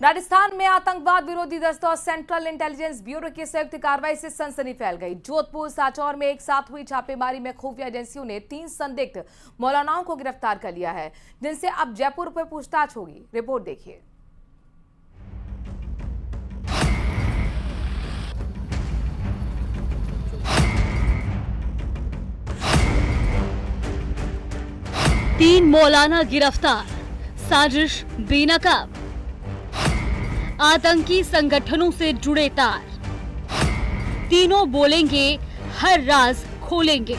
राजस्थान में आतंकवाद विरोधी दस्ता और सेंट्रल इंटेलिजेंस ब्यूरो की संयुक्त कार्रवाई से सनसनी फैल गई। जोधपुर सांचौर में एक साथ हुई छापेमारी में खुफिया एजेंसियों ने 3 संदिग्ध मौलानाओं को गिरफ्तार कर लिया है, जिनसे अब जयपुर पर पूछताछ होगी। रिपोर्ट देखिए। तीन मौलाना गिरफ्तार, साजिश बेनकाब, आतंकी संगठनों से जुड़े तार, तीनों बोलेंगे हर राज खोलेंगे।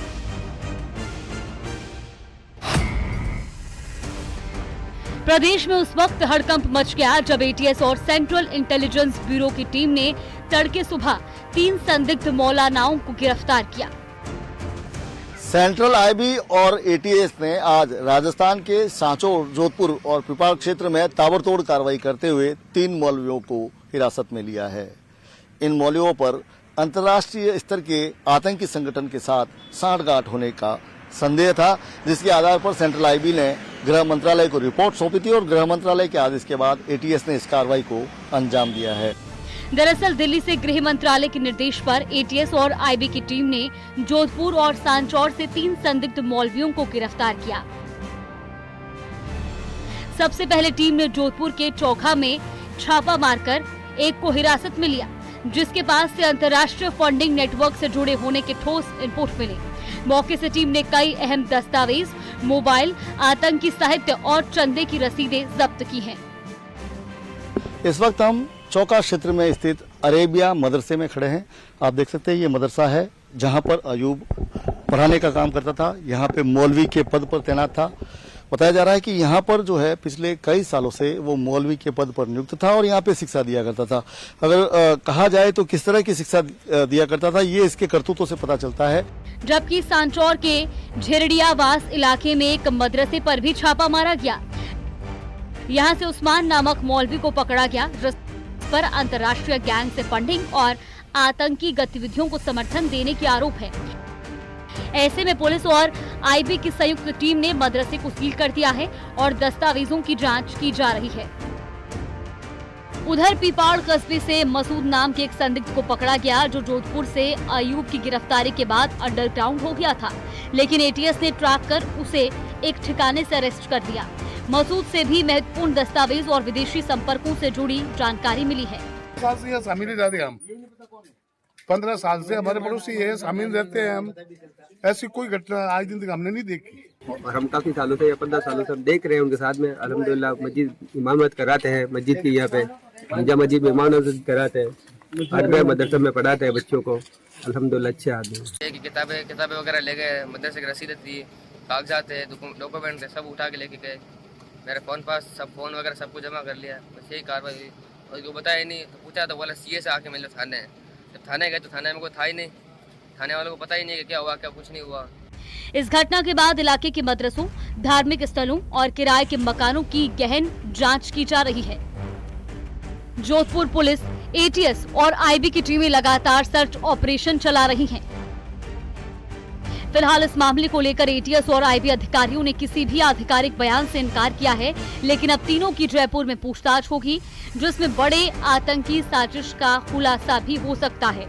प्रदेश में उस वक्त हड़कंप मच गया जब एटीएस और सेंट्रल इंटेलिजेंस ब्यूरो की टीम ने तड़के सुबह 3 संदिग्ध मौलानाओं को गिरफ्तार किया। सेंट्रल आईबी और एटीएस ने आज राजस्थान के सांचौर, जोधपुर और पिपाड़ क्षेत्र में ताबड़तोड़ कार्रवाई करते हुए 3 मौलवियों को हिरासत में लिया है। इन मौलवियों पर अंतर्राष्ट्रीय स्तर के आतंकी संगठन के साथ सांठगांठ होने का संदेह था, जिसके आधार पर सेंट्रल आईबी ने गृह मंत्रालय को रिपोर्ट सौंपी थी और गृह मंत्रालय के आदेश के बाद एटीएस ने इस कार्रवाई को अंजाम दिया है। दरअसल दिल्ली से गृह मंत्रालय के निर्देश पर एटीएस और आईबी की टीम ने जोधपुर और सांचौर से 3 संदिग्ध मौलवियों को गिरफ्तार किया। सबसे पहले टीम ने जोधपुर के चौखा में छापा मारकर एक को हिरासत में लिया, जिसके पास से अंतर्राष्ट्रीय फंडिंग नेटवर्क से जुड़े होने के ठोस इनपुट मिले। मौके से टीम ने कई अहम दस्तावेज, मोबाइल, आतंकी साहित्य और चंदे की रसीदें जब्त की हैं। इस वक्त हम चौका क्षेत्र में स्थित अरेबिया मदरसे में खड़े हैं। आप देख सकते हैं ये मदरसा है जहां पर अयूब पढ़ाने का काम करता था। यहां पे मौलवी के पद पर तैनात था। बताया जा रहा है कि यहां पर जो है पिछले कई सालों से वो मौलवी के पद पर नियुक्त था और यहां पे शिक्षा दिया करता था। अगर कहा जाए तो किस तरह की शिक्षा दिया करता था, ये इसके करतूतों से पता चलता है। जबकि सांचौर के झिरडियावास इलाके में एक मदरसे पर भी छापा मारा गया। यहाँ से उस्मान नामक मौलवी को पकड़ा गया, पर अंतर्राष्ट्रीय गैंग से फंडिंग और आतंकी गतिविधियों को समर्थन देने के आरोप है। ऐसे में पुलिस और आईबी की संयुक्त टीम ने मदरसे को सील कर दिया है और दस्तावेजों की जांच की जा रही है। उधर पिपाड़ कस्बे से मसूद नाम के एक संदिग्ध को पकड़ा गया, जो जोधपुर से अयूब की गिरफ्तारी के बाद अंडरग्राउंड हो गया था, लेकिन एटीएस ने ट्रैक कर उसे एक ठिकाने से अरेस्ट कर दिया। मसूद से भी महत्वपूर्ण दस्तावेज और विदेशी संपर्कों से जुड़ी जानकारी मिली है। शामिल रहते हैं हम 15 साल से हमारे पड़ोसी है, शामिल रहते हैं हम। ऐसी कोई घटना आज दिन तक हमने नहीं देखी और हम काफी सालों से या 15 सालों से हम देख रहे हैं उनके साथ में। अल्हम्दुलिल्लाह मस्जिद इमामत कराते हैं, मस्जिद की यहाँ पे निजा मस्जिद में इमामत कराते हैं, हर मदरसे में पढ़ाते हैं बच्चों को। अल्हम्दुलिल्लाह अच्छे आदमी। किताबें वगैरह ले गए, मदरसे की रसीद थी, कागजात है, डॉक्यूमेंट सब उठा के लेके गए। मेरे फोन पास सब फोन वगैरह सब कुछ जमा कर लिया। बस यही कार्रवाई हुई और जो बताया नहीं तो पूछा तो बोला सीए से आके मिले थाने। जब थाने गए तो थाने में कोई था ही नहीं, थाने वालों को पता ही नहीं कि क्या हुआ, क्या कुछ नहीं हुआ। इस घटना के बाद इलाके के मदरसों, धार्मिक स्थलों और किराए के मकानों की गहन जांच की जा रही है। जोधपुर पुलिस, एटीएस और आईबी की टीमें लगातार सर्च ऑपरेशन चला रही हैं। फिलहाल इस मामले को लेकर एटीएस और आईबी अधिकारियों ने किसी भी आधिकारिक बयान से इनकार किया है, लेकिन अब तीनों की जयपुर में पूछताछ होगी, जिसमें बड़े आतंकी साजिश का खुलासा भी हो सकता है।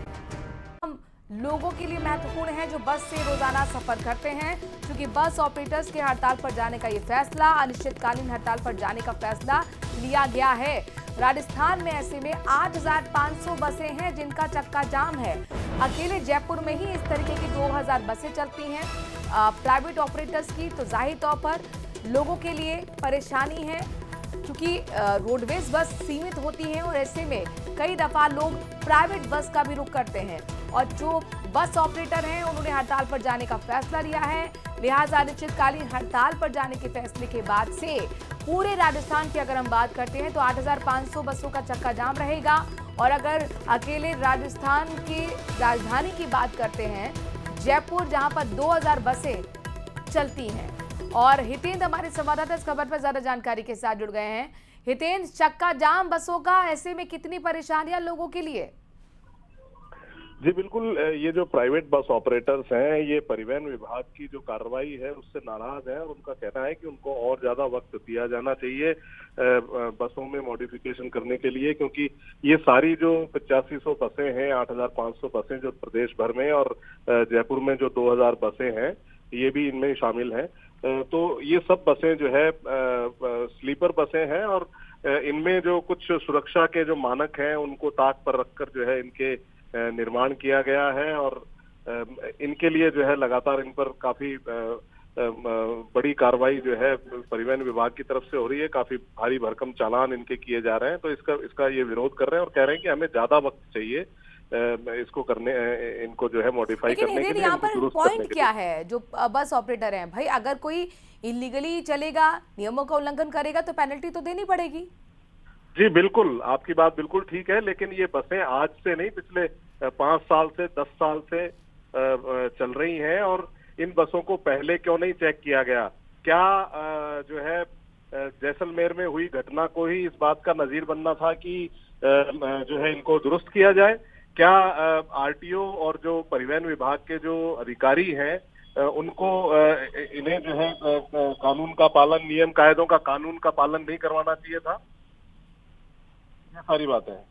लोगों के लिए महत्वपूर्ण है जो बस से रोजाना सफर करते हैं, क्योंकि बस ऑपरेटर्स के हड़ताल पर जाने का ये फैसला, अनिश्चितकालीन हड़ताल पर जाने का फैसला लिया गया है। राजस्थान में ऐसे में 8,500 बसें हैं जिनका चक्का जाम है। अकेले जयपुर में ही इस तरीके की 2,000 बसें चलती हैं प्राइवेट ऑपरेटर्स की, तो जाहिर तौर पर लोगों के लिए परेशानी है, क्योंकि रोडवेज बस सीमित होती हैं और ऐसे में कई दफा लोग प्राइवेट बस का भी रुख करते हैं। और जो बस ऑपरेटर हैं उन्होंने हड़ताल पर जाने का फैसला लिया है। लिहाजा अनिश्चितकालीन हड़ताल पर जाने के फैसले के बाद से पूरे राजस्थान की अगर हम बात करते हैं तो 8,500 बसों का चक्का जाम रहेगा। और अगर अकेले राजस्थान की राजधानी की बात करते हैं, जयपुर, जहां पर 2,000 बसें चलती हैं। और हितेंद्र हमारे संवाददाता इस खबर पर ज्यादा जानकारी के साथ जुड़ गए हैं। हितेंद्र, चक्का जाम बसों का, ऐसे में कितनी परेशानियां लोगों के लिए? जी बिल्कुल, ये जो प्राइवेट बस ऑपरेटर्स हैं ये परिवहन विभाग की जो कार्रवाई है उससे नाराज हैं और उनका कहना है कि उनको और ज्यादा वक्त दिया जाना चाहिए बसों में मॉडिफिकेशन करने के लिए, क्योंकि ये सारी जो 8500 बसें हैं, 8500 बसें जो प्रदेश भर में और जयपुर में जो 2000 बसें हैं ये भी इनमें शामिल हैं। तो ये सब बसें जो है स्लीपर बसें हैं और इनमें जो कुछ सुरक्षा के जो मानक हैं उनको ताक पर रखकर जो है इनके निर्माण किया गया है और इनके लिए जो है लगातार इन पर काफी बड़ी कार्रवाई जो है परिवहन विभाग की तरफ से हो रही है। काफी भारी भरकम चालान इनके किए जा रहे हैं, तो इसका ये विरोध कर रहे हैं और कह रहे हैं कि हमें ज्यादा वक्त चाहिए इसको करने, इनको जो है मॉडिफाई करने के लिए। यहाँ पर पॉइंट क्या है जो बस ऑपरेटर हैं, भाई अगर कोई इलीगली चलेगा, नियमों का उल्लंघन करेगा तो पेनल्टी तो देनी पड़ेगी। जी बिल्कुल, आपकी बात बिल्कुल ठीक है, लेकिन ये बसें आज से नहीं, पिछले 5 साल से 10 साल से चल रही हैं और इन बसों को पहले क्यों नहीं चेक किया गया? क्या जो है जैसलमेर में हुई घटना को ही इस बात का नजीर बनना था कि जो है इनको दुरुस्त किया जाए? क्या आरटीओ और जो परिवहन विभाग के जो अधिकारी हैं उनको इन्हें जो है कानून का पालन, नियम कायदों का कानून का पालन नहीं करवाना चाहिए था? ये सारी बातें हैं।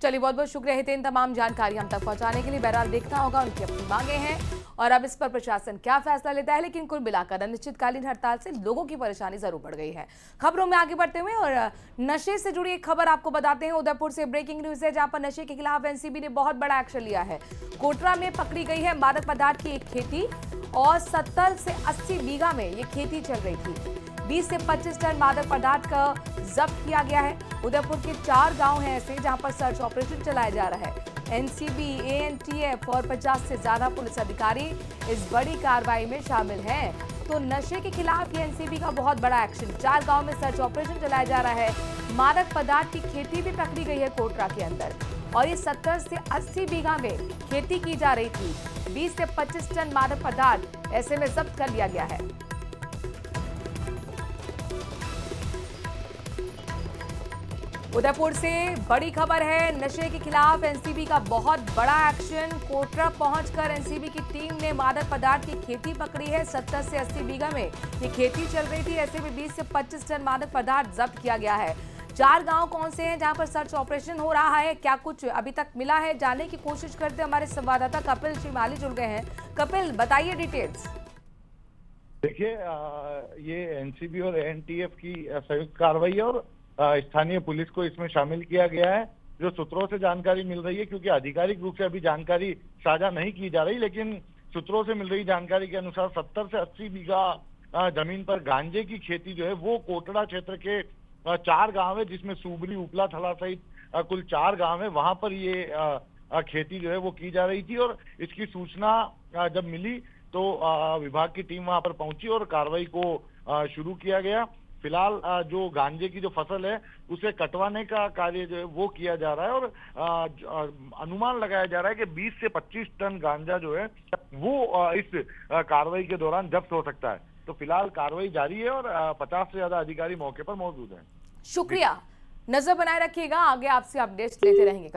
चलिए, बहुत बहुत शुक्रिया हितेन तमाम जानकारी हम तक पहुंचाने के लिए। बहरहाल देखना होगा, उनकी अपनी मांगे हैं और अब इस पर प्रशासन क्या फैसला लेता है, लेकिन कुल मिलाकर अनिश्चितकालीन हड़ताल से लोगों की परेशानी जरूर बढ़ गई है। खबरों में आगे बढ़ते हुए और नशे से जुड़ी एक खबर आपको बताते हैं। उदयपुर से ब्रेकिंग न्यूज है, जहां पर नशे के खिलाफ एनसीबी ने बहुत बड़ा एक्शन लिया है। कोटरा में पकड़ी गई है मादक पदार्थ की एक खेती और 70 से 80 बीघा में ये खेती चल रही थी। 20 से 25 टन मादक पदार्थ का जब्त किया गया है। उदयपुर के 4 गांव हैं ऐसे जहां पर सर्च ऑपरेशन चलाया जा रहा है। एनसीबी, एएनटीएफ और 50 से ज्यादा पुलिस अधिकारी इस बड़ी कार्रवाई में शामिल हैं। तो नशे के खिलाफ ये एनसीबी का बहुत बड़ा एक्शन। 4 गांव में सर्च ऑपरेशन चलाया जा रहा है। मादक पदार्थ की खेती भी पकड़ी गई है कोटरा के अंदर और ये 70 से 80 बीघा में खेती की जा रही थी। 20 से 25 टन मादक पदार्थ ऐसे में जब्त कर लिया गया है। उदयपुर से बड़ी खबर है, नशे के खिलाफ एनसीबी का बहुत बड़ा एक्शन। कोटरा पहुंचकर एनसीबी की टीम ने मादक पदार्थ की खेती पकड़ी है। 70 से 80 बीघा में ये खेती चल रही थी। ऐसे में 20 से 25 टन मादक पदार्थ जब्त किया गया है। 4 गांव कौन से हैं जहां पर सर्च ऑपरेशन हो रहा है, क्या कुछ अभी तक मिला है, जानने की कोशिश करते हमारे संवाददाता कपिल श्रीमाली जुड़ गए हैं। कपिल, बताइए डिटेल्स। देखिए, ये एनसीबी और एएनटीएफ की संयुक्त कार्रवाई है और स्थानीय पुलिस को इसमें शामिल किया गया है। जो सूत्रों से जानकारी मिल रही है, क्योंकि आधिकारिक रूप से अभी जानकारी साझा नहीं की जा रही, लेकिन सूत्रों से मिल रही जानकारी के अनुसार 70 से 80 बीघा जमीन पर गांजे की खेती जो है वो कोटड़ा क्षेत्र के 4 गांव है, जिसमें सुबरी, उपला, थला सहित कुल 4 गांव है। वहां पर ये खेती जो है वो की जा रही थी और इसकी सूचना जब मिली तो विभाग की टीम वहां पर पहुंची और कार्रवाई को शुरू किया गया। फिलहाल जो गांजे की जो फसल है उसे कटवाने का कार्य जो है वो किया जा रहा है और अनुमान लगाया जा रहा है कि 20 से 25 टन गांजा जो है वो इस कार्रवाई के दौरान जब्त हो सकता है। तो फिलहाल कार्रवाई जारी है और 50 से ज्यादा अधिकारी मौके पर मौजूद हैं। शुक्रिया, नजर बनाए रखिएगा, आगे आपसे अपडेट्स लेते रहेंगे।